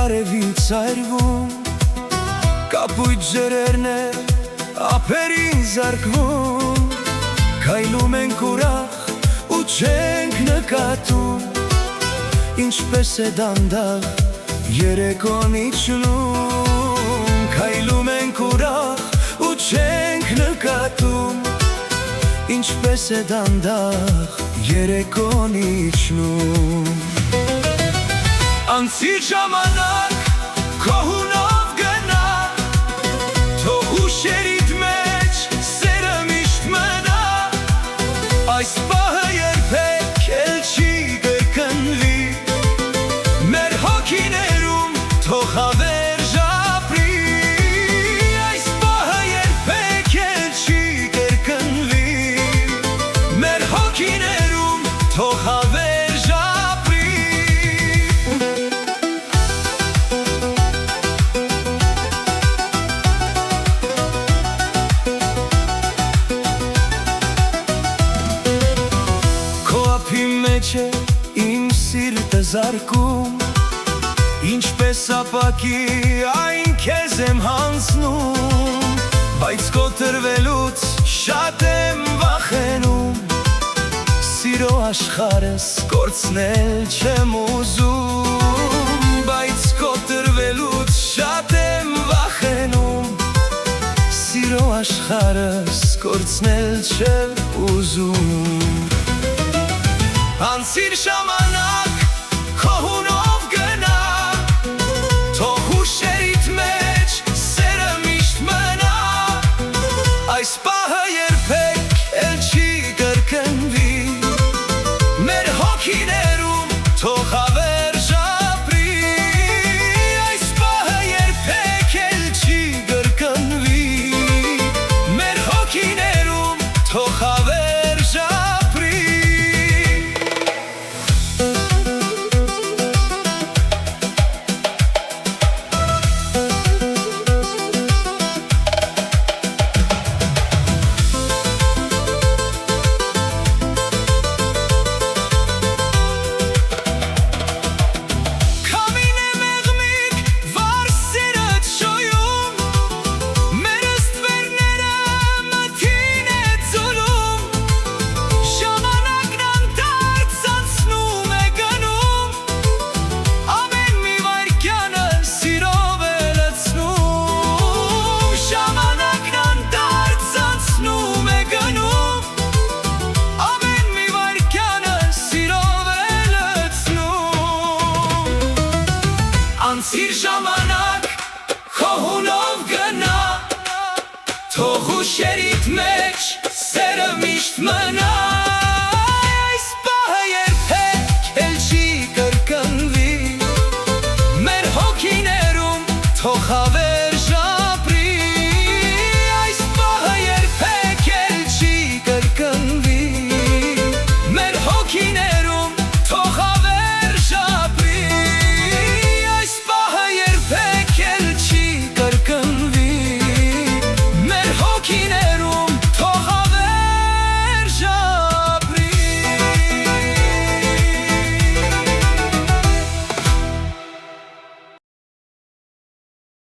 արևից այրվում, կապույտ ջրերն է ափերին զարկվում, քայլում ենք ուրախ ու չենք նկատում, ինչպես է դանդաղ երեկոն իջնում, քայլում ենք ուրախ ու չենք նկատում, ինչպես է դանդաղ երեկոն իջնում։ Անցիր ժամանակ քո հունով գնա, թող հուշերիդ մեջ սերը միշտ մնա, այս պահը երբեք էլ չի կրկնվի, մեր հոգիներում թող հավերժ ապրի, այս պահը երբեք էլ չի կրկնվի, մեր հոգիներում թող հավերժ ապրի։ Քո ափի մեջ է իմ սիրտը զարկում, ինչպես ապակի այն քեզ եմ հանձնում, բայց կոտրվելուց շատ եմ վախենում, սիրո աշխարհս կորցնել չեմ ուզում, բայց կոտրվելուց շատ եմ վախենում, սիրո աշխարհս կորցնել չեմ ուզում։ Անցիր ժամանակ քո հունով գնա, թող հուշերիդ մեջ սերը միշտ մնա, այս պահը երբեք էլ չի կրկնվի, մեր հոգիներում թող հավերժ ապրի, այս պահը երբեք էլ չի կրկնվի, մեր հոգիներում թող հավերժ ապրի։ Անցիր ժամանակ քո հունով գնա, թող հուշերիդ մեջ սերը միշտ մնա,